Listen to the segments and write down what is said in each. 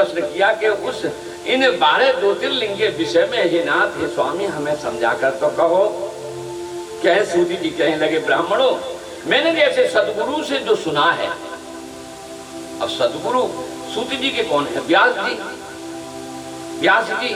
प्रश्न किया कि उस इन 12 ज्योतिर्लिंग के विषय में हे नाथ, हे स्वामी, हमें समझाकर तो कहो। कहे सूत जी कहने लगे, ब्राह्मणों, मैंने जैसे सदगुरु से जो सुना है, अब सदगुरु सूत जी के कौन है? व्यास जी। व्यास जी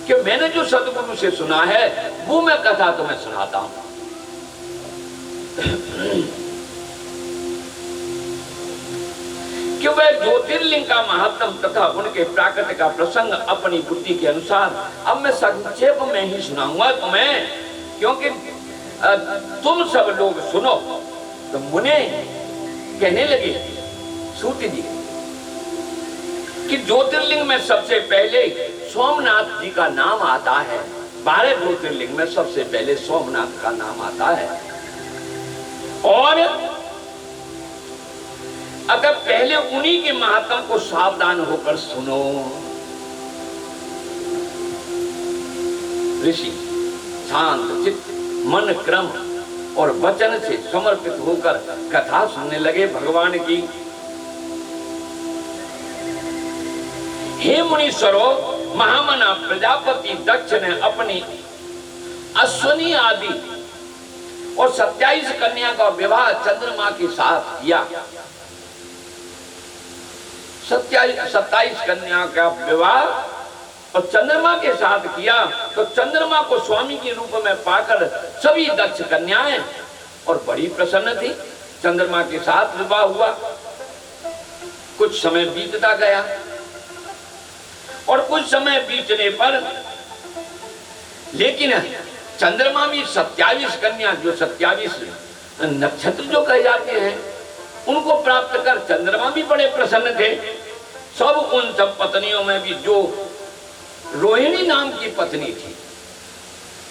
कि मैंने जो सदगुरु से सुना है वो मैं कथा तुम्हें सुनाता हूं। कि वह ज्योतिर्लिंग का महत्व तथा उनके प्राकृत का प्रसंग अपनी बुद्धि के अनुसार अब मैं संक्षेप में ही सुनाऊंगा तुम्हें, क्योंकि तुम सब लोग सुनो। तो मुने कहने लगे सूत जी कि ज्योतिर्लिंग में सबसे पहले सोमनाथ जी का नाम आता है। 12 ज्योतिर्लिंग में सबसे पहले सोमनाथ का नाम आता है। और अगर पहले उन्हीं के महात्म को सावधान होकर सुनो। ऋषि शांत चित्त, मन, क्रम और वचन से समर्पित होकर कथा सुनने लगे भगवान की। हे मुनीश्वरों, महामना प्रजापति दक्ष ने अपनी अश्वनी आदि और 27 कन्या का विवाह चंद्रमा के साथ किया। 27 कन्या का विवाह और चंद्रमा के साथ किया। तो चंद्रमा को स्वामी के रूप में पाकर सभी दक्ष कन्याएं और बड़ी प्रसन्न थी। चंद्रमा के साथ विवाह हुआ। कुछ समय बीतता गया और कुछ समय बीतने पर लेकिन चंद्रमा में 27 कन्या, जो 27 नक्षत्र जो कहे जाते हैं, उनको प्राप्त कर चंद्रमा भी बड़े प्रसन्न थे। सब उन सब पत्नियों में भी जो रोहिणी नाम की पत्नी थी,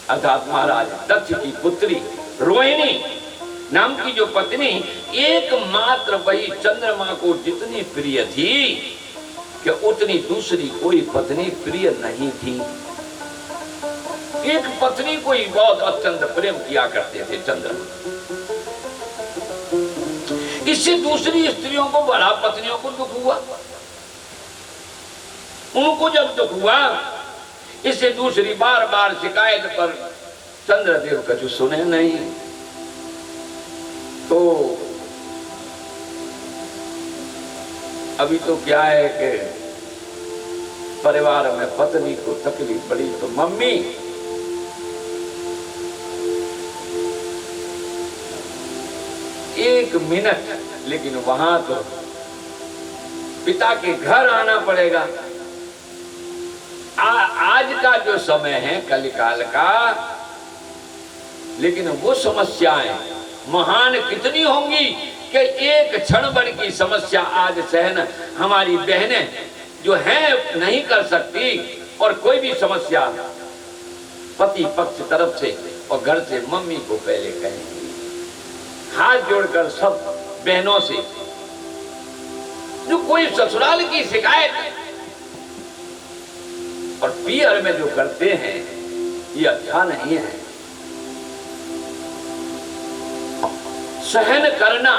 अर्थात महाराज दक्ष की पुत्री रोहिणी नाम की जो पत्नी, एकमात्र वही चंद्रमा को जितनी प्रिय थी कि उतनी दूसरी कोई पत्नी प्रिय नहीं थी। एक पत्नी को ही बहुत अत्यंत प्रेम किया करते थे चंद्रमा। इससे दूसरी स्त्रियों को, बड़ा पत्नियों को दुख हुआ। उनको जब दुख हुआ, इससे दूसरी बार बार शिकायत पर चंद्रदेव कछु सुने नहीं। तो अभी तो क्या है कि परिवार में पत्नी को तकलीफ पड़ी तो मम्मी एक मिनट, लेकिन वहां तो पिता के घर आना पड़ेगा। आज का जो समय है कलिकाल का, लेकिन वो समस्याएं महान कितनी होंगी कि एक क्षण भर की समस्या आज सहन हमारी बहनें जो हैं नहीं कर सकती। और कोई भी समस्या पति पक्ष तरफ से और घर से मम्मी को पहले कहेंगी। हाथ जोड़कर सब बहनों से जो कोई ससुराल की शिकायत और पियर में जो करते हैं, ये अच्छा नहीं है। सहन करना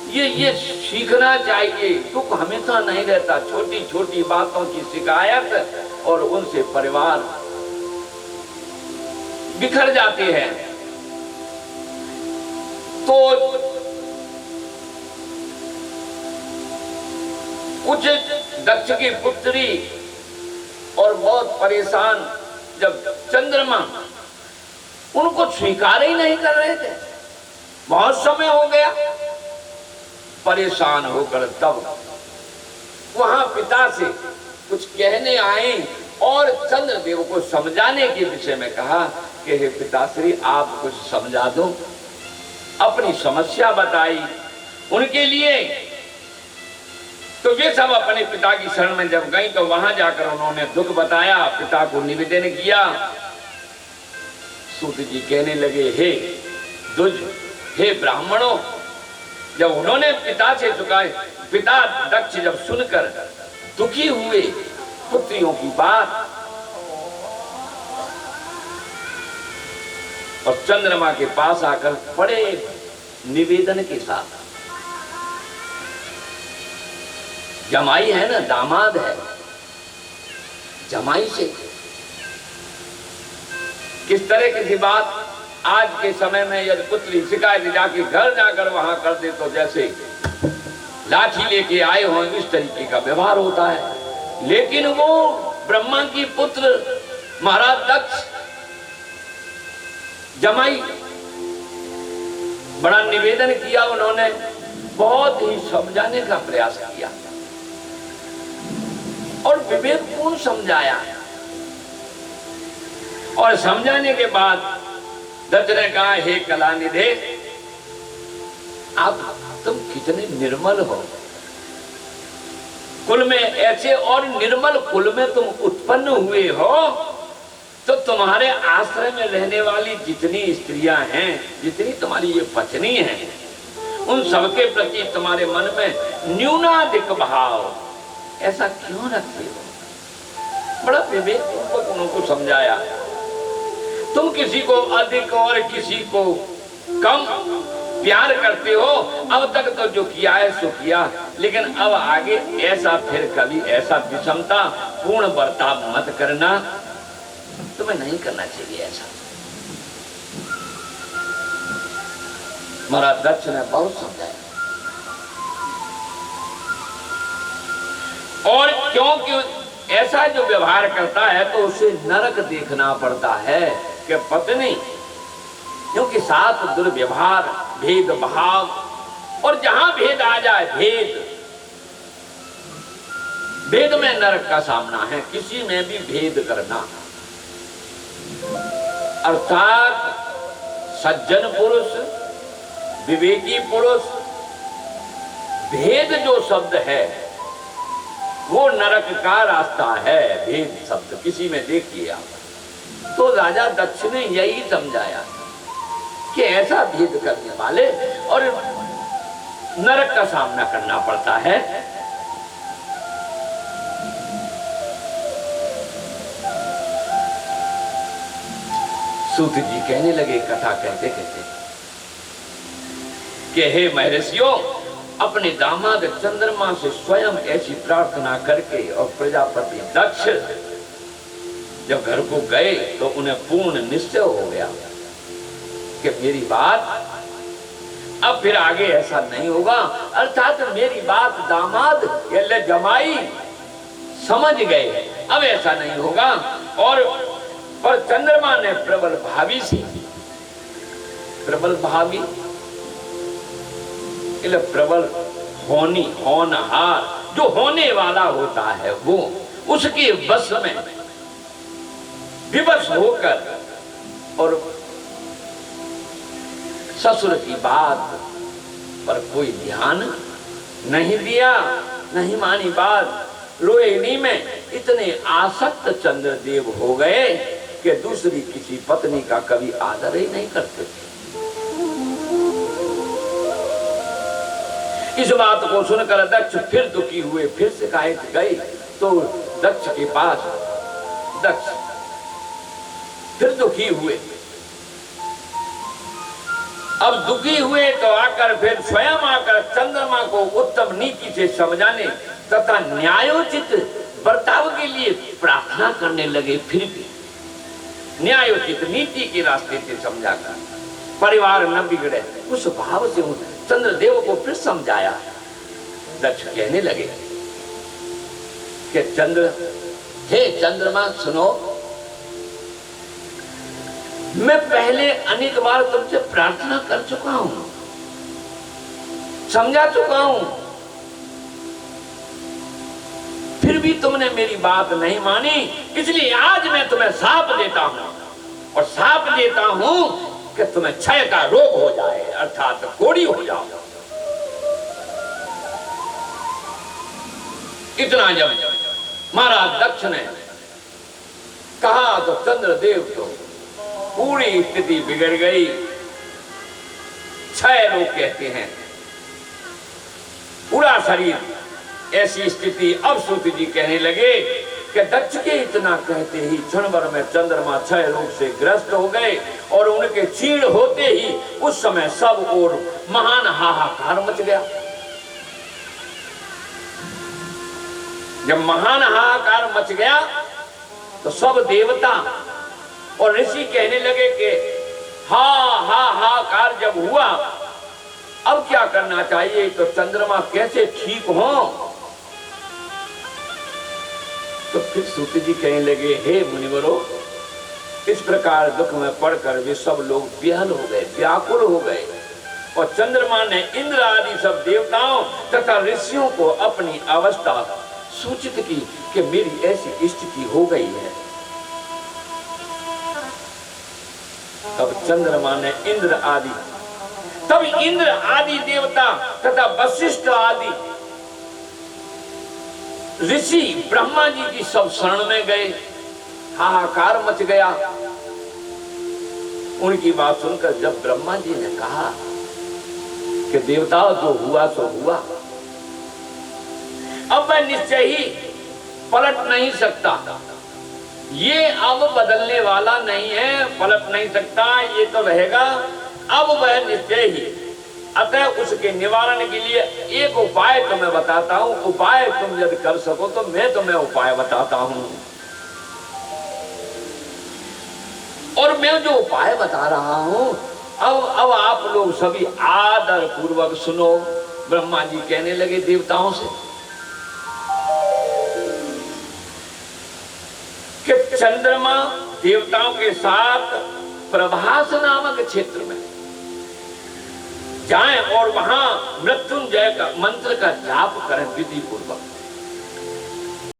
ये सीखना चाहिए। दुख हमेशा नहीं रहता। छोटी छोटी बातों की शिकायत और उनसे परिवार बिखर जाते हैं। तो कुछ दक्ष की पुत्री और बहुत परेशान, जब चंद्रमा उनको स्वीकार ही नहीं कर रहे थे, बहुत समय हो गया, परेशान होकर तब वहां पिता से कुछ कहने आए और चंद्रदेव को समझाने के विषय में कहा कि हे पिताश्री, आप कुछ समझा दो। अपनी समस्या बताई उनके लिए। तो वे सब अपने पिता की शरण में जब गई तो वहां जाकर उन्होंने दुख बताया, पिता को निवेदन किया। सूत जी कहने लगे, हे दुज, हे ब्राह्मणों, जब उन्होंने पिता से चुकाए, पिता दक्ष जब सुनकर दुखी हुए पुत्रियों की बात और चंद्रमा के पास आकर बड़े निवेदन के साथ जमाई है ना, दामाद है, जमाई से किस तरह की बात। आज के समय में यदि पुत्री शिकायत जाके घर जाकर वहां कर दे तो जैसे लाठी लेके आए हो, इस तरीके का व्यवहार होता है। लेकिन वो ब्रह्मा की पुत्र महाराज दक्ष जमाई, बड़ा निवेदन किया उन्होंने, बहुत ही समझाने का प्रयास किया और विवेकपूर्ण समझाया। और समझाने के बाद दत्त ने कहा, हे कलानिधे, आप तुम कितने निर्मल हो, कुल में ऐसे और निर्मल कुल में तुम उत्पन्न हुए हो, तो तुम्हारे आश्रय में रहने वाली जितनी स्त्रियां हैं, जितनी तुम्हारी ये पत्नी हैं, उन सबके प्रति तुम्हारे मन में न्यूनाधिक भाव ऐसा क्यों रखते हो। बड़ा विवेकपूर्वक उनको समझाया। तुम किसी को अधिक और किसी को कम प्यार करते हो, अब तक तो जो किया है सो किया, लेकिन अब आगे ऐसा फिर कभी ऐसा विषमता पूर्ण बर्ताव मत करना, तुम्हें नहीं करना चाहिए ऐसा। महाराज दक्ष ने बहुत समझाया। और क्योंकि ऐसा जो व्यवहार करता है तो उसे नरक देखना पड़ता है कि पत्नी, क्योंकि साथ दुर्व्यवहार, भेदभाव, और जहां भेद आ जाए, भेद में नरक का सामना है। किसी में भी भेद करना, अर्थात सज्जन पुरुष, विवेकी पुरुष, भेद जो शब्द है वो नरक का रास्ता है। भेद शब्द किसी में देखिए आप, तो राजा दक्ष ने यही समझाया कि ऐसा भेद करने वाले और नरक का सामना करना पड़ता है। सूत जी कहने लगे कथा कहते कहते कि हे महर्षियों, अपने दामाद चंद्रमा से स्वयं ऐसी प्रार्थना करके और प्रजापति दक्ष जब घर को गए तो उन्हें पूर्ण निश्चय हो गया कि मेरी बात अब फिर आगे ऐसा नहीं होगा, अर्थात मेरी बात दामाद या जमाई समझ गए, अब ऐसा नहीं होगा। और चंद्रमा ने प्रबल भावी सी, प्रबल भावी प्रबल होनी, होनहार, जो होने वाला होता है वो उसके बस में विवश होकर और ससुर की बात पर कोई ध्यान नहीं दिया, नहीं मानी बात। रोहिणी में इतने आसक्त चंद्रदेव हो गए कि दूसरी किसी पत्नी का कभी आदर ही नहीं करते थे। इस बात को सुनकर दक्ष फिर दुखी हुए, फिर शिकायत गई तो दक्ष के पास, दक्ष फिर दुखी हुए। अब दुखी हुए तो आकर फिर स्वयं आकर चंद्रमा को उत्तम नीति से समझाने तथा न्यायोचित बर्ताव के लिए प्रार्थना करने लगे। फिर भी न्यायोचित नीति के रास्ते से समझाकर परिवार न बिगड़े, उस भाव से चंद्रदेव को फिर समझाया। दक्ष कहने लगे कि हे चंद्रमा सुनो, मैं पहले अनेक बार तुमसे प्रार्थना कर चुका हूं, समझा चुका हूं, फिर भी तुमने मेरी बात नहीं मानी, इसलिए आज मैं तुम्हें शाप देता हूं। और शाप देता हूं कि तुम्हें क्षय का रोग हो जाए, अर्थात कोढ़ी हो जाओ। इतना जब महाराज दक्ष ने कहा तो चंद्रदेव तो पूरी स्थिति बिगड़ गई। क्षय रोग कहते हैं, पूरा शरीर ऐसी स्थिति। अब सूत जी कहने लगे कि दक्ष के इतना कहते ही क्षण भर में चंद्रमा क्षय रोग से ग्रस्त हो गए और उनके क्षीण होते ही उस समय सब ओर महान हाहाकार मच गया। जब महान हाहाकार मच गया तो सब देवता और ऋषि कहने लगे कि हाहाकार जब हुआ अब क्या करना चाहिए, तो चंद्रमा कैसे ठीक हो। तो फिर सूत जी कहने लगे, हे मुनिवरों, इस प्रकार दुख में पड़कर वे सब लोग बेहाल हो गए, व्याकुल हो गए। और चंद्रमा ने इंद्र आदि सब देवताओं तथा ऋषियों को अपनी अवस्था सूचित की कि मेरी ऐसी स्थिति हो गई है। तब चंद्रमा ने तब इंद्र आदि देवता तथा वशिष्ठ आदि ऋषि ब्रह्मा जी की सब शरण में गए। हाहाकार मच गया। उनकी बात सुनकर जब ब्रह्मा जी ने कहा कि देवताओं जो हुआ सो हुआ, अब मैं निश्चय ही पलट नहीं सकता, ये अब बदलने वाला नहीं है, पलट नहीं सकता, ये तो रहेगा, अब वह निश्चय ही। अतः उसके निवारण के लिए एक उपाय तुम्हें बताता हूं। उपाय तुम यदि कर सको तो मैं तुम्हें उपाय बताता हूं। और मैं जो उपाय बता रहा हूं, अब आप लोग सभी आदर पूर्वक सुनो। ब्रह्मा जी कहने लगे देवताओं से कि चंद्रमा देवताओं के साथ प्रभास नामक क्षेत्र में जाएं और वहां मृत्युंजय का मंत्र का जाप करें विधि पूर्वक।